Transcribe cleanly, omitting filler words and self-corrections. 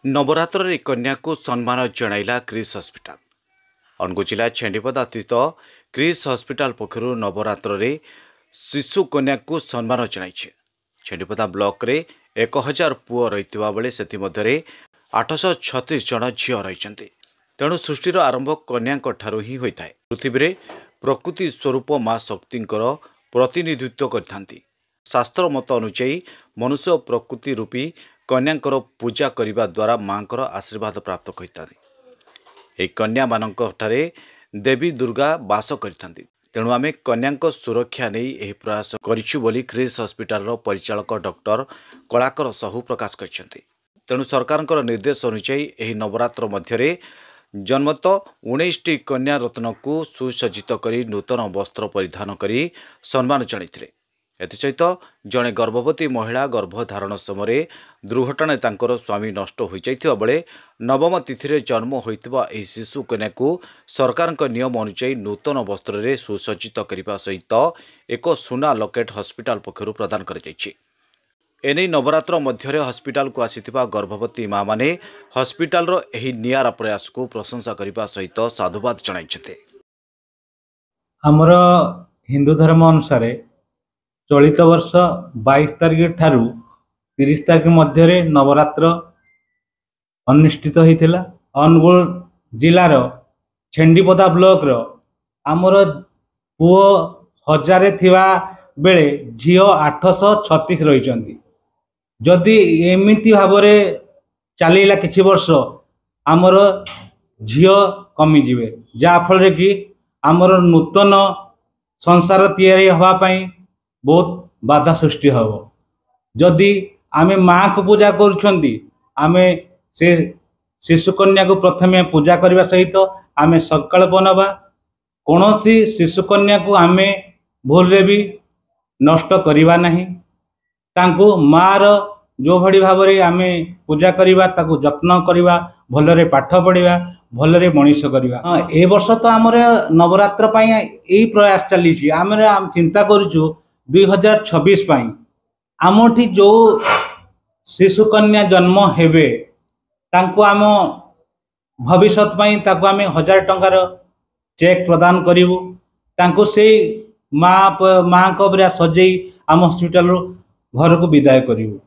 नवरात्र रे कन्या को सम्मान जणाइला क्रिस हॉस्पिटल। अनुगुळ जिला छेंडीपदा स्थित क्रिस हॉस्पिटल पक्षरु नवरात्र रे शिशु कन्या को सम्मान जणाइछे। छेंडीपदा ब्लॉक रे 1000 पुओ रहितबा बेले सेति मध्यरे 836 जन झियो रहिचंती। तेणु सृष्टिर आरंभ कन्याक ठारु ही होइथाय। पृथ्वी रे प्रकृति स्वरूप मां शक्तिंकर प्रतिनिधित्व करथांती। शास्त्र मत अनुसार मनुष्य प्रकृति रूपी कन्यांकर पूजा करने द्वारा मांकर आशीर्वाद प्राप्त करते। कन्या मानक ठारे देवी दुर्गा वास करथांती। तेणु आमे कन्यांक सुरक्षा नहीं यह प्रयास करिछु बोली क्रिस हॉस्पिटल परिचालक डॉक्टर कलाकर साहू प्रकाश करछंती। तेणु सरकार निर्देश अनुसार यह नवरात्र मध्यरे जन्मत 19टी कन्या रत्न को सुसज्जित करी नूतन वस्त्र परिधान करी सम्मान जणाइथिले। एसहित जड़े गर्भवती महिला गर्भधारण समय दुर्घटना तांकर स्वामी नष्ट हो जाइथिबा बेले नवम तिथि जन्म होइतिबा एही शिशु कन्या को सरकार नियम अनुसार नूतन वस्त्र रे सुसज्जित करने सहित एक सुना लकेट हॉस्पिटल पक्षरु प्रदान कर जाइछि। एने नवरात्र मध्य हॉस्पिटल को आसीथिबा गर्भवती माँ माने हॉस्पिटल रो एही नियारा प्रयास को प्रशंसा करने सहित साधुवाद जणाइछथे। हमर हिंदू धर्म अनुसार चलित वर्ष 22 तारिख ठारू 30 तारिख मध्य नवरात्र अनुष्ठित होता। अनुगुळ जिलार छेंडीपदा ब्लॉक रो आमर पुओ 1000 थिबा बेले झियो 836 रहिचंती। जदि एमिति भाबरे चलिला किछि वर्ष आमर झियो कमी जिवे, जा फल रे कि आमर नूतन संसार तैयारी हवा पई बहुत बाधा सृष्टि हम। जदि आमे माँ को पूजा करुछंती आमे से शिशु कन्या को प्रथमे पूजा करने सहित आमे संकल्प नवा कौन सी शिशु कन्या को आमे भूल रे भी नष्ट करवा नहीं। तांको मार जो भड़ी भाव रे आमे पूजा करवा ताको जत्न करवा भलरे पाठ पढ़िबा भलरे मनीष करवा। ए वर्ष तो आमर नवरात्र पई एही प्रयास चली छी। आमरे आम चिंता करूछु 2026 पाई आमठी जो शिशु कन्या जन्म हेबे तांको आम भविष्यत पाई ताको आमे 1000 टंकार चेक प्रदान करिवु। तांको से माँ को सजेई आम हॉस्पिटल घर को विदाय करिवु।